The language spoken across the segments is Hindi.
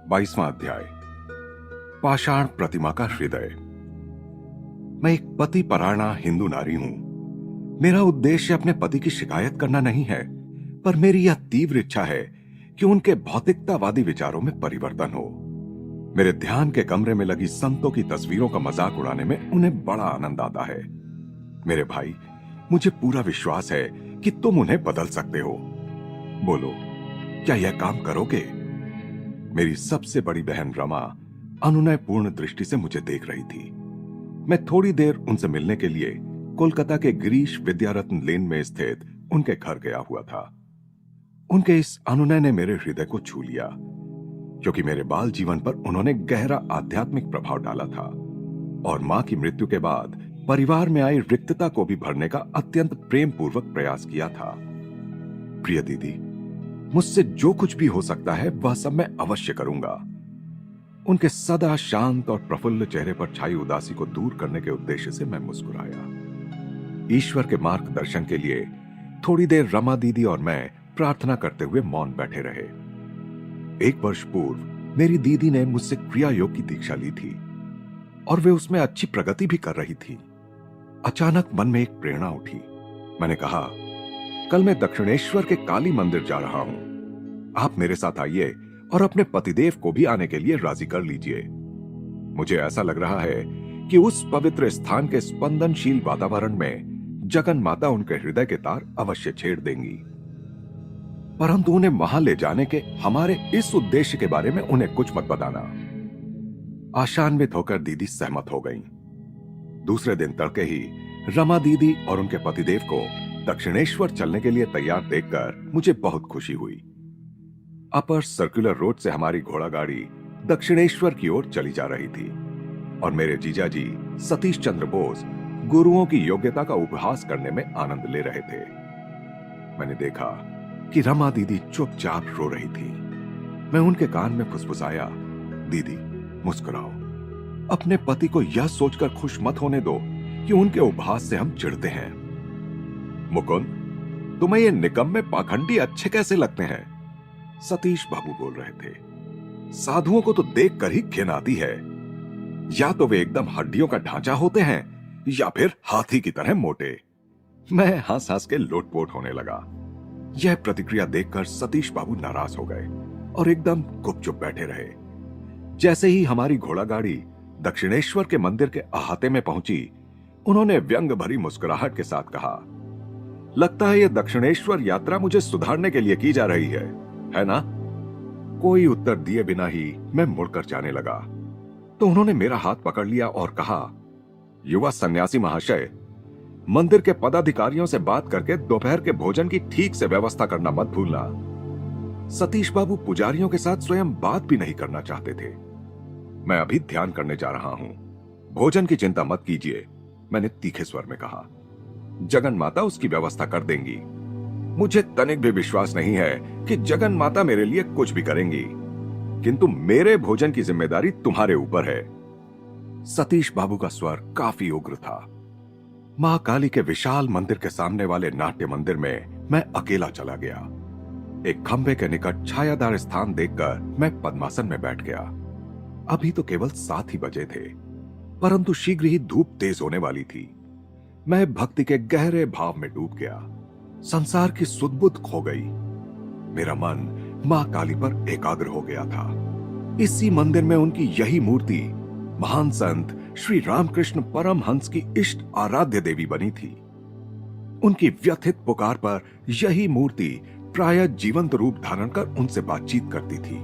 22वां अध्याय। पाषाण प्रतिमा का हृदय। मैं एक पति परायणा हिंदू नारी हूं। मेरा उद्देश्य अपने पति की शिकायत करना नहीं है, पर मेरी यह तीव्र इच्छा है कि उनके भौतिकतावादी विचारों में परिवर्तन हो। मेरे ध्यान के कमरे में लगी संतों की तस्वीरों का मजाक उड़ाने में उन्हें बड़ा आनंद आता है। मेरे भाई, मुझे पूरा विश्वास है कि तुम उन्हें बदल सकते हो। बोलो, क्या यह काम करोगे? मेरी सबसे बड़ी बहन रमा अनुनय पूर्ण दृष्टि से मुझे देख रही थी। मैं थोड़ी देर उनसे मिलने के लिए कोलकाता के गिरीश विद्यारत्न लेन में स्थित उनके घर गया हुआ था। उनके इस अनुनय ने मेरे हृदय को छू लिया, क्योंकि मेरे बाल जीवन पर उन्होंने गहरा आध्यात्मिक प्रभाव डाला था और मां की मृत्यु के बाद परिवार में आई रिक्तता को भी भरने का अत्यंत प्रेम पूर्वक प्रयास किया था। प्रिय दीदी, मुझसे जो कुछ भी हो सकता है वह सब मैं अवश्य करूंगा। उनके सदा शांत और प्रफुल्ल चेहरे पर छाई उदासी को दूर करने के उद्देश्य से मैं मुस्कुराया। ईश्वर के मार्गदर्शन के लिए थोड़ी देर रमा दीदी और मैं प्रार्थना करते हुए मौन बैठे रहे। 1 वर्ष पूर्व मेरी दीदी ने मुझसे क्रिया योग की दीक्षा ली थी और वे उसमें अच्छी प्रगति भी कर रही थी। अचानक मन में एक प्रेरणा उठी। मैंने कहा, कल मैं दक्षिणेश्वर के काली मंदिर जा रहा हूं। आप मेरे साथ आइए और अपने पतिदेव को भी आने के लिए राजी कर लीजिए। मुझे ऐसा लग रहा है कि उस पवित्र स्थान के स्पंदनशील वातावरण में जगन माता उनके हृदय के तार अवश्य छेड़ देंगी। परंतु उन्हें वहां ले जाने के हमारे इस उद्देश्य के बारे में उन्हें कुछ मत बताना। आशान्वित होकर दीदी सहमत हो गईं। दूसरे दिन तड़के ही रमा दीदी और उनके पतिदेव को दक्षिणेश्वर चलने के लिए तैयार देखकर मुझे बहुत खुशी हुई। अपर सर्कुलर रोड से हमारी घोड़ा गाड़ी दक्षिणेश्वर की ओर चली जा रही थी और मेरे जीजाजी सतीश चंद्र बोस गुरुओं की योग्यता का उपहास करने में आनंद ले रहे थे। मैंने देखा कि रमा दीदी चुपचाप रो रही थी। मैं उनके कान में फुसफुसाया, दीदी मुस्कुराओ। अपने पति को यह सोचकर खुश मत होने दो कि उनके उपहास से हम चिढ़ते हैं। मुकुंद, तुम्हें ये निकम्मे पाखंडी अच्छे कैसे लगते हैं? सतीश बाबू बोल रहे थे। साधुओं को तो देखकर ही घिन आती है। या तो वे एकदम हड्डियों का ढांचा होते हैं या फिर हाथी की तरह मोटे। मैं हंस हंस के लोटपोट होने लगा। यह प्रतिक्रिया देखकर सतीश बाबू नाराज हो गए और एकदम गुपचुप बैठे रहे। जैसे ही हमारी घोड़ा गाड़ी दक्षिणेश्वर के मंदिर के अहाते में पहुंची, उन्होंने व्यंग भरी मुस्कुराहट के साथ कहा, लगता है यह दक्षिणेश्वर यात्रा मुझे सुधारने के लिए की जा रही है ना? कोई उत्तर दिए बिना ही मैं मुड़कर जाने लगा तो उन्होंने मेरा हाथ पकड़ लिया और कहा, युवा सन्यासी महाशय, मंदिर के पदाधिकारियों से बात करके दोपहर के भोजन की ठीक से व्यवस्था करना मत भूलना। सतीश बाबू पुजारियों के साथ स्वयं बात भी नहीं करना चाहते थे। मैं अभी ध्यान करने जा रहा हूं, भोजन की चिंता मत कीजिए, मैंने तीखे स्वर में कहा। जगन माता उसकी व्यवस्था कर देंगी। मुझे तनिक भी विश्वास नहीं है कि जगन माता मेरे लिए कुछ भी करेंगी, किंतु मेरे भोजन की जिम्मेदारी तुम्हारे ऊपर है। सतीश बाबू का स्वर काफी उग्र था। मां काली के विशाल मंदिर के सामने वाले नाट्य मंदिर में मैं अकेला चला गया। एक खंभे के निकट छायादार स्थान देखकर मैं पद्मासन में बैठ गया। अभी तो केवल 7 ही बजे थे, परंतु शीघ्र ही धूप तेज होने वाली थी। मैं भक्ति के गहरे भाव में डूब गया। संसार की सुध-बुध खो गई। मेरा मन मां काली पर एकाग्र हो गया था। इसी मंदिर में उनकी यही मूर्ति महान संत श्री रामकृष्ण परमहंस की इष्ट आराध्य देवी बनी थी। उनकी व्यथित पुकार पर यही मूर्ति प्रायः जीवंत रूप धारण कर उनसे बातचीत करती थी।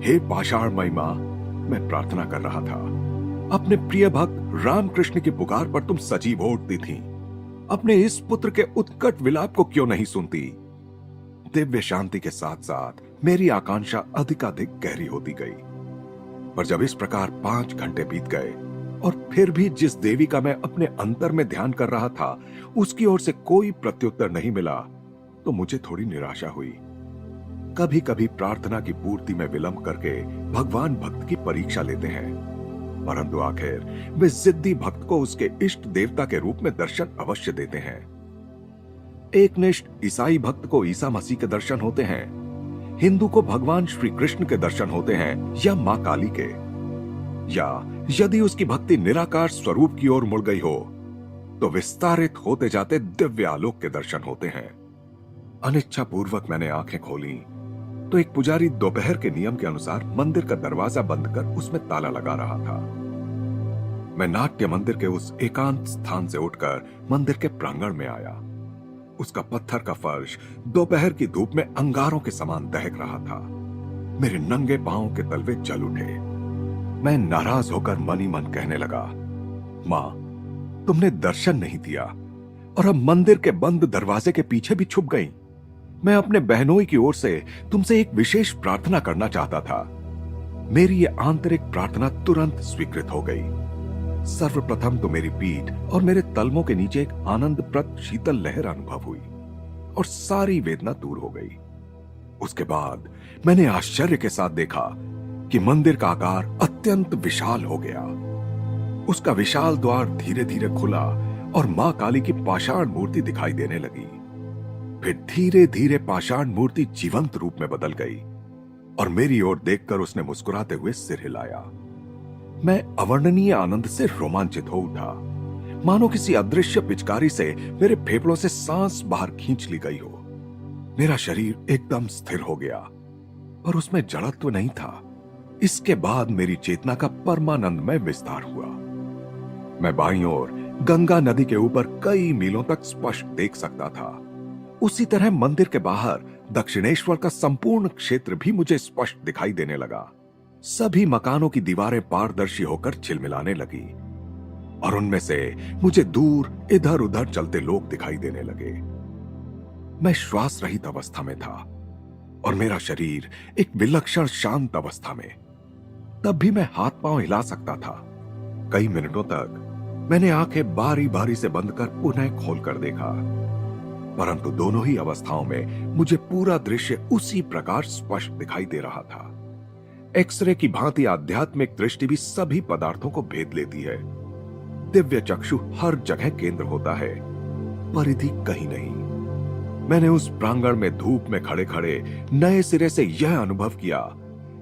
हे पाषाणमयी मां, मैं प्रार्थना कर रहा था। अपने प्रिय भक्त रामकृष्ण की पुकार पर तुम सजीव हो उठती थी। अपने इस पुत्र के उत्कट विलाप को क्यों नहीं सुनती? दिव्य शांति के साथ साथ मेरी आकांक्षा अधिकाधिक गहरी होती गई। पर जब इस प्रकार 5 घंटे बीत गए और फिर भी जिस देवी का मैं अपने अंतर में ध्यान कर रहा था उसकी ओर से कोई प्रत्युत्तर नहीं मिला, तो मुझे थोड़ी निराशा हुई। कभी कभी प्रार्थना की पूर्ति में विलंब करके भगवान भक्त की परीक्षा लेते हैं, परंतु आखिर वे जिद्दी भक्त को उसके इष्ट देवता के रूप में दर्शन अवश्य देते हैं। एक निष्ठ ईसाई भक्त को ईसा मसीह के दर्शन होते हैं, हिंदू को भगवान श्री कृष्ण के दर्शन होते हैं या मां काली के, या यदि उसकी भक्ति निराकार स्वरूप की ओर मुड़ गई हो तो विस्तारित होते जाते दिव्य आलोक के दर्शन होते हैं। अनिच्छा पूर्वक मैंने आंखें खोली तो एक पुजारी दोपहर के नियम के अनुसार मंदिर का दरवाजा बंद कर उसमें ताला लगा रहा था। मैं नाट्य मंदिर के उस एकांत स्थान से उठकर मंदिर के प्रांगण में आया। उसका पत्थर का फर्श दोपहर की धूप में अंगारों के समान दहक रहा था। मेरे नंगे पांवों के तलवे जल उठे। मैं नाराज होकर मन ही मन कहने लगा, मां, तुमने दर्शन नहीं दिया और अब मंदिर के बंद दरवाजे के पीछे भी छुप गई। मैं अपने बहनोई की ओर से तुमसे एक विशेष प्रार्थना करना चाहता था। मेरी यह आंतरिक प्रार्थना तुरंत स्वीकृत हो गई। सर्वप्रथम तो मेरी पीठ और मेरे तलवों के नीचे एक आनंदप्रद शीतल लहर अनुभव हुई और सारी वेदना दूर हो गई। उसके बाद मैंने आश्चर्य के साथ देखा कि मंदिर का आकार अत्यंत विशाल हो गया। उसका विशाल द्वार धीरे धीरे खुला और मां काली की पाषाण मूर्ति दिखाई देने लगी। फिर धीरे धीरे पाषाण मूर्ति जीवंत रूप में बदल गई और मेरी ओर देखकर उसने मुस्कुराते हुए सिर हिलाया। मैं अवर्णनीय आनंद से रोमांचित हो उठा, मानो किसी अदृश्य पिचकारी से मेरे फेफड़ों से सांस बाहर खींच ली गई हो। मेरा शरीर एकदम स्थिर हो गया, पर उसमें जड़त्व नहीं था। इसके बाद मेरी चेतना का परमानंदमय विस्तार हुआ। मैं बाईं ओर गंगा नदी के ऊपर कई मीलों तक स्पष्ट देख सकता था। उसी तरह मंदिर के बाहर दक्षिणेश्वर का संपूर्ण क्षेत्र भी मुझे स्पष्ट दिखाई देने लगा। सभी मकानों की दीवारें पारदर्शी होकर झिलमिलाने लगी और उनमें से मुझे दूर इधर उधर चलते लोग दिखाई देने लगे। मैं श्वास रहित अवस्था में था और मेरा शरीर एक विलक्षण शांत अवस्था में। तब भी मैं हाथ पांव हिला सकता था। कई मिनटों तक मैंने आंखें बारी बारी से बंद कर पुनः खोलकर देखा, परंतु दोनों ही अवस्थाओं में मुझे पूरा दृश्य उसी प्रकार स्पष्ट दिखाई दे रहा था। एक्सरे की भांति आध्यात्मिक दृष्टि भी सभी पदार्थों को भेद लेती है। दिव्य चक्षु हर जगह केंद्र होता है, परिधि कहीं नहीं। मैंने उस प्रांगण में धूप में खड़े खड़े नए सिरे से यह अनुभव किया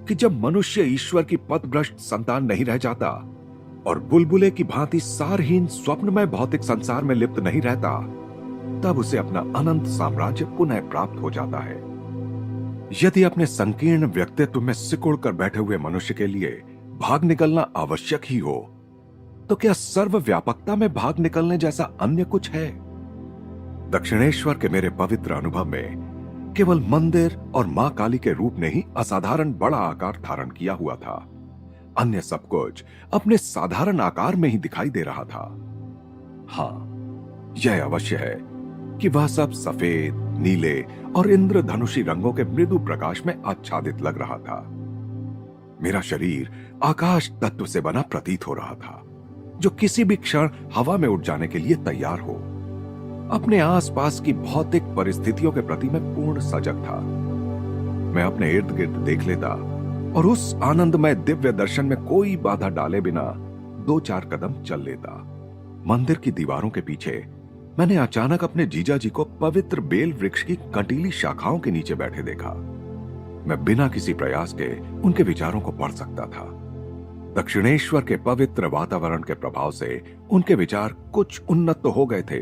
कि जब मनुष्य ईश्वर की पथभ्रष्ट संतान नहीं रह जाता और बुलबुले की भांति सारहीन स्वप्नमय भौतिक संसार में लिप्त नहीं रहता, तब उसे अपना अनंत साम्राज्य पुनः प्राप्त हो जाता है। यदि अपने संकीर्ण व्यक्तित्व में सिकुड़ कर बैठे हुए मनुष्य के लिए भाग निकलना आवश्यक ही हो, तो क्या सर्वव्यापकता में भाग निकलने जैसा अन्य कुछ है? दक्षिणेश्वर के मेरे पवित्र अनुभव में केवल मंदिर और मां काली के रूप ने ही असाधारण बड़ा आकार धारण किया हुआ था। अन्य सब कुछ अपने साधारण आकार में ही दिखाई दे रहा था। हां, यह अवश्य है कि वह सब सफेद, नीले और इंद्रधनुषी रंगों के मृदु प्रकाश में आच्छादित लग रहा था। मेरा शरीर आकाश तत्व से बना प्रतीत हो रहा था, जो किसी भी क्षण हवा में उड़ जाने के लिए तैयार हो। अपने आसपास की भौतिक परिस्थितियों के प्रति मैं पूर्ण सजग था। मैं अपने इर्द गिर्द देख लेता और उस आनंदमय दिव्य दर्शन में कोई बाधा डाले बिना 2-4 कदम चल लेता। मंदिर की दीवारों के पीछे मैंने अचानक अपने जीजा जी को पवित्र बेल वृक्ष की कंटीली शाखाओं के नीचे बैठे देखा। मैं बिना किसी प्रयास के उनके विचारों को पढ़ सकता था। दक्षिणेश्वर के पवित्र वातावरण के प्रभाव से उनके विचार कुछ उन्नत तो हो गए थे,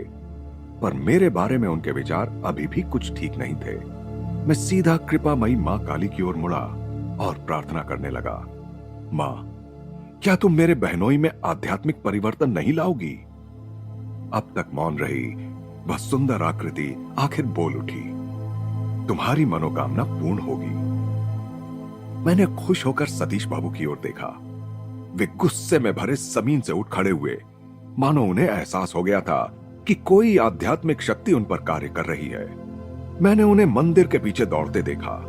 पर मेरे बारे में उनके विचार अभी भी कुछ ठीक नहीं थे। मैं सीधा कृपामयी मां काली की ओर मुड़ा और प्रार्थना करने लगा, मां, क्या तुम मेरे बहनोई में आध्यात्मिक परिवर्तन नहीं लाओगी? अब तक मौन रही वह सुंदर आकृति आखिर बोल उठी, तुम्हारी मनोकामना पूर्ण होगी। मैंने खुश होकर सतीश बाबू की ओर देखा। वे गुस्से में भरे जमीन से उठ खड़े हुए, मानो उन्हें एहसास हो गया था कि कोई आध्यात्मिक शक्ति उन पर कार्य कर रही है। मैंने उन्हें मंदिर के पीछे दौड़ते देखा।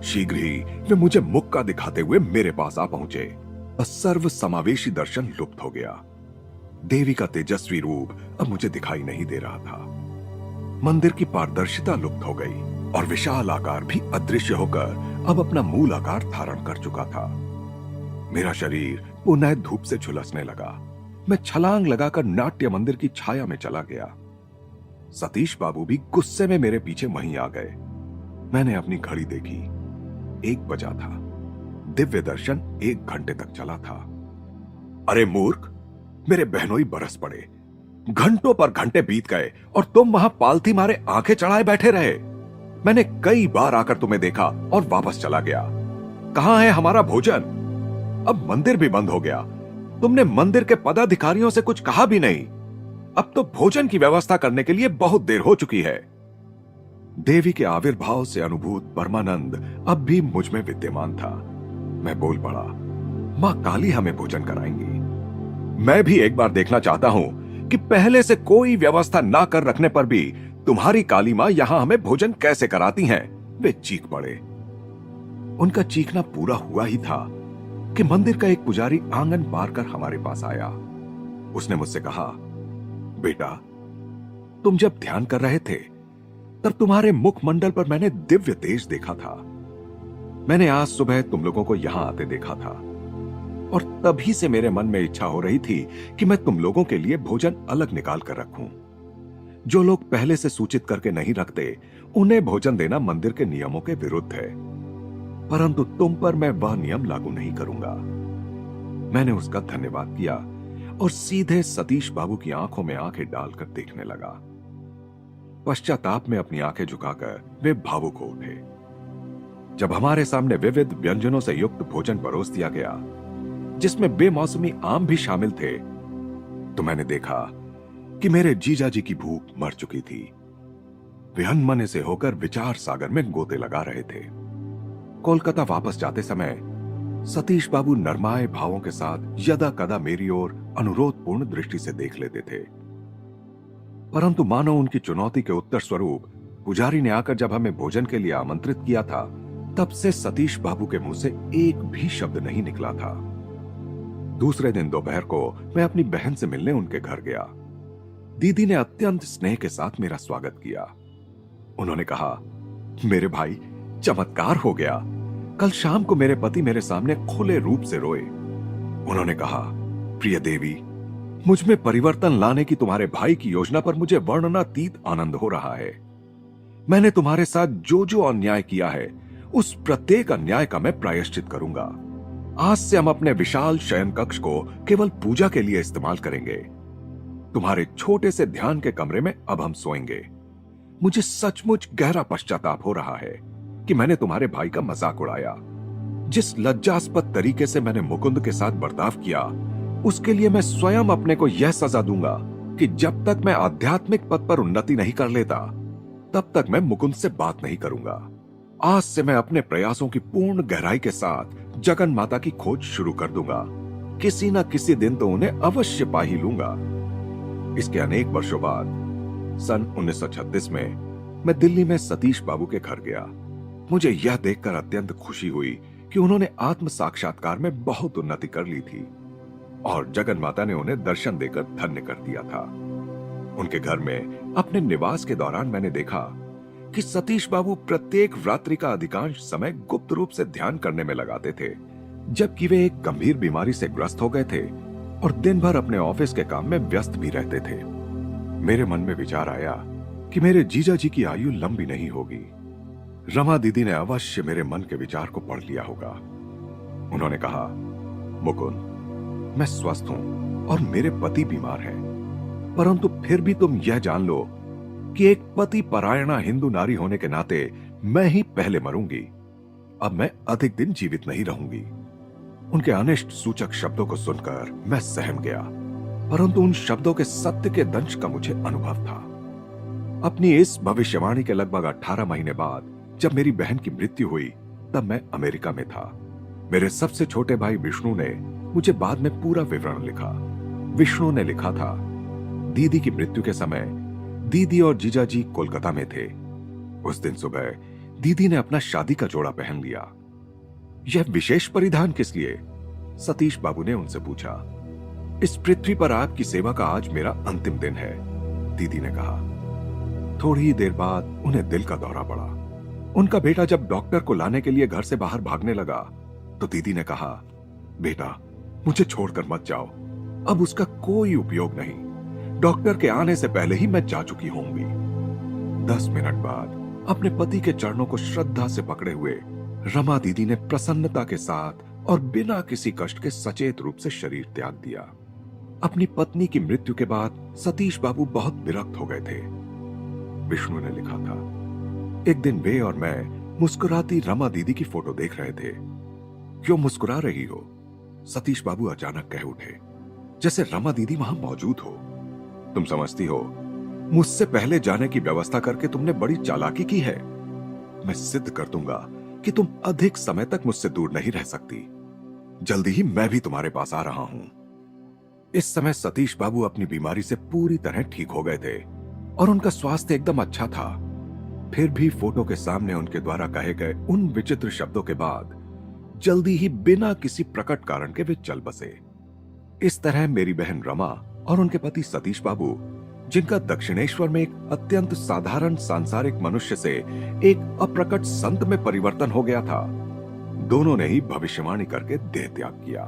शीघ्र ही वे मुझे मुक्का दिखाते हुए मेरे पास आ पहुंचे। सर्व समावेशी दर्शन लुप्त हो गया। देवी का तेजस्वी रूप अब मुझे दिखाई नहीं दे रहा था। मंदिर की पारदर्शिता लुप्त हो गई और विशाल आकार भी अदृश्य होकर अब अपना मूल आकार धारण कर चुका था। मेरा शरीर पुनः धूप से झुलसने लगा। मैं छलांग लगाकर नाट्य मंदिर की छाया में चला गया। सतीश बाबू भी गुस्से में मेरे पीछे वहीं आ गए। मैंने अपनी घड़ी देखी। 1 बजा था। दिव्य दर्शन 1 घंटे तक चला था। अरे मूर्ख, मेरे बहनोई बरस पड़े। घंटों पर घंटे बीत गए और तुम वहां पालथी मारे आंखें चढ़ाए बैठे रहे। मैंने कई बार आकर तुम्हें देखा और वापस चला गया। कहां है हमारा भोजन? अब मंदिर भी बंद हो गया। तुमने मंदिर के पदाधिकारियों से कुछ कहा भी नहीं। अब तो भोजन की व्यवस्था करने के लिए बहुत देर हो चुकी है। देवी के आविर्भाव से अनुभूत परमानंद अब भी मुझ में विद्यमान था। मैं बोल पड़ा, मां काली हमें भोजन कराएंगी। मैं भी एक बार देखना चाहता हूं कि पहले से कोई व्यवस्था ना कर रखने पर भी तुम्हारी काली मां यहां हमें भोजन कैसे कराती हैं। वे चीख पड़े। उनका चीखना पूरा हुआ ही था कि मंदिर का एक पुजारी आंगन पार कर हमारे पास आया। उसने मुझसे कहा, बेटा, तुम जब ध्यान कर रहे थे तब तुम्हारे मुखमंडल पर मैंने दिव्य तेज देखा था। मैंने आज सुबह तुम लोगों को यहां आते देखा था और तभी से मेरे मन में इच्छा हो रही थी कि मैं तुम लोगों के लिए भोजन अलग निकाल कर रखूं। जो लोग पहले से सूचित करके नहीं रखते, उन्हें भोजन देना मंदिर के नियमों के विरुद्ध है, परंतु तुम पर मैं वह नियम लागू नहीं करूंगा। मैंने उसका धन्यवाद किया और सीधे सतीश बाबू की आंखों में आंखें डालकर देखने लगा। पश्चाताप में अपनी आंखें झुकाकर वे भावुक हो उठे। जब हमारे सामने विविध व्यंजनों से युक्त भोजन परोस दिया गया, जिसमें बेमौसमी आम भी शामिल थे, तो मैंने देखा कि मेरे जीजा जी की भूख मर चुकी थी। वे अनमने से होकर विचार सागर में गोते लगा रहे थे। कोलकाता वापस जाते समय सतीश बाबू नरमाए भावों के साथ यदा कदा मेरी ओर अनुरोधपूर्ण दृष्टि से देख लेते थे, परंतु मानो उनकी चुनौती के उत्तर स्वरूप पुजारी ने आकर जब हमें भोजन के लिए आमंत्रित किया था, तब से सतीश बाबू के मुंह से एक भी शब्द नहीं निकला था। दूसरे दिन दोपहर को मैं अपनी बहन से मिलने उनके घर गया। दीदी ने अत्यंत स्नेह के साथ मेरा स्वागत किया। उन्होंने कहा, मेरे भाई, चमत्कार हो गया। कल शाम को मेरे पति मेरे सामने खुले रूप से रोए। उन्होंने कहा, प्रिय देवी, मुझ में परिवर्तन लाने की तुम्हारे भाई की योजना पर मुझे वर्णनातीत आनंद हो रहा है। मैंने तुम्हारे साथ जो जो अन्याय किया है, उस प्रत्येक अन्याय का मैं प्रायश्चित करूंगा। आज से हम अपने विशाल शयन कक्ष को केवल पूजा के लिए इस्तेमाल करेंगे। तुम्हारे छोटे से ध्यान के कमरे में अब हम सोएंगे। मुझे सचमुच गहरा पश्चाताप हो रहा है कि मैंने तुम्हारे भाई का मजाक उड़ाया। जिस लज्जास्पद तरीके से मैंने मुकुंद के साथ बर्ताव किया, उसके लिए मैं स्वयं अपने को यह सजा दूंगा कि जब तक मैं आध्यात्मिक पद पर उन्नति नहीं कर लेता, तब तक मैं मुकुंद से बात नहीं करूंगा। आज से मैं अपने प्रयासों की पूर्ण गहराई के साथ जगन माता की खोज शुरू कर दूंगा। किसी न किसी दिन तो उन्हें अवश्य पा ही लूंगा। इसके अनेक वर्षों बाद सन 1936 में मैं दिल्ली में सतीश बाबू के घर गया। मुझे यह देखकर अत्यंत खुशी हुई कि उन्होंने आत्म साक्षात्कार में बहुत उन्नति कर ली थी और जगन माता ने उन्हें दर्शन देकर धन्य कर दिया था। उनके घर में अपने निवास के दौरान मैंने देखा कि सतीश बाबू प्रत्येक रात्रि का अधिकांश समय गुप्त रूप से ध्यान करने में लगाते थे, जबकि वे एक गंभीर बीमारी से ग्रस्त हो गए थे और दिन भर अपने ऑफिस के काम में व्यस्त भी रहते थे। मेरे मन में विचार आया कि मेरे जीजा जी की आयु लंबी नहीं होगी। रमा दीदी ने अवश्य मेरे मन के विचार को पढ़ लिया होगा। उन्होंने कहा, मुकुंद, मैं स्वस्थ हूं और मेरे पति बीमार हैं, परंतु फिर भी तुम यह जान लो कि एक पति परायणा हिंदू नारी होने के नाते मैं ही पहले मरूंगी। अब मैं अधिक दिन जीवित नहीं रहूंगी। उनके अनिष्ट सूचक शब्दों को सुनकर मैं सहम गया, परंतु उन शब्दों के सत्य के दंश का मुझे अनुभव था। अपनी इस भविष्यवाणी के लगभग 18 महीने बाद जब मेरी बहन की मृत्यु हुई, तब मैं अमेरिका में था। मेरे सबसे छोटे भाई विष्णु ने मुझे बाद में पूरा विवरण लिखा। विष्णु ने लिखा था, दीदी की मृत्यु के समय दीदी और जीजा जी कोलकाता में थे। उस दिन सुबह दीदी ने अपना शादी का जोड़ा पहन लिया। यह विशेष परिधान किस लिए? सतीश बाबू ने उनसे पूछा। इस पृथ्वी पर आपकी सेवा का आज मेरा अंतिम दिन है, दीदी ने कहा। थोड़ी ही देर बाद उन्हें दिल का दौरा पड़ा। उनका बेटा जब डॉक्टर को लाने के लिए घर से बाहर भागने लगा, तो दीदी ने कहा, बेटा, मुझे छोड़कर मत जाओ, अब उसका कोई उपयोग नहीं। डॉक्टर के आने से पहले ही मैं जा चुकी होंगी। 10 मिनट बाद अपने पति के चरणों को श्रद्धा से पकड़े हुए रमा दीदी ने प्रसन्नता के साथ और बिना किसी कष्ट के सचेत रूप से शरीर त्याग दिया। अपनी पत्नी की मृत्यु के बाद सतीश बाबू बहुत विरक्त हो गए थे। विष्णु ने लिखा था, एक दिन वे और मैं मुस्कुराती रमा दीदी की फोटो देख रहे थे। क्यों मुस्कुरा रही हो? सतीश बाबू अचानक कह उठे, जैसे रमा दीदी वहां मौजूद हो। तुम समझती हो, मुझसे पहले जाने की व्यवस्था करके तुमने बड़ी चालाकी की है। मैं सिद्ध कर दूंगा कि तुम अधिक समय तक मुझसे दूर नहीं रह सकती। जल्दी ही मैं भी तुम्हारे पास आ रहा हूं। इस समय सतीश बाबू अपनी बीमारी से पूरी तरह ठीक हो गए थे और उनका स्वास्थ्य एकदम अच्छा था। फिर भी फोटो के सामने उनके द्वारा कहे गए उन विचित्र शब्दों के बाद जल्दी ही बिना किसी प्रकट कारण के वे चल बसे। इस तरह मेरी बहन रमा और उनके पति सतीश बाबू, जिनका दक्षिणेश्वर में एक अत्यंत साधारण सांसारिक मनुष्य से एक अप्रकट संत में परिवर्तन हो गया था, दोनों ने ही भविष्यवाणी करके देह त्याग किया।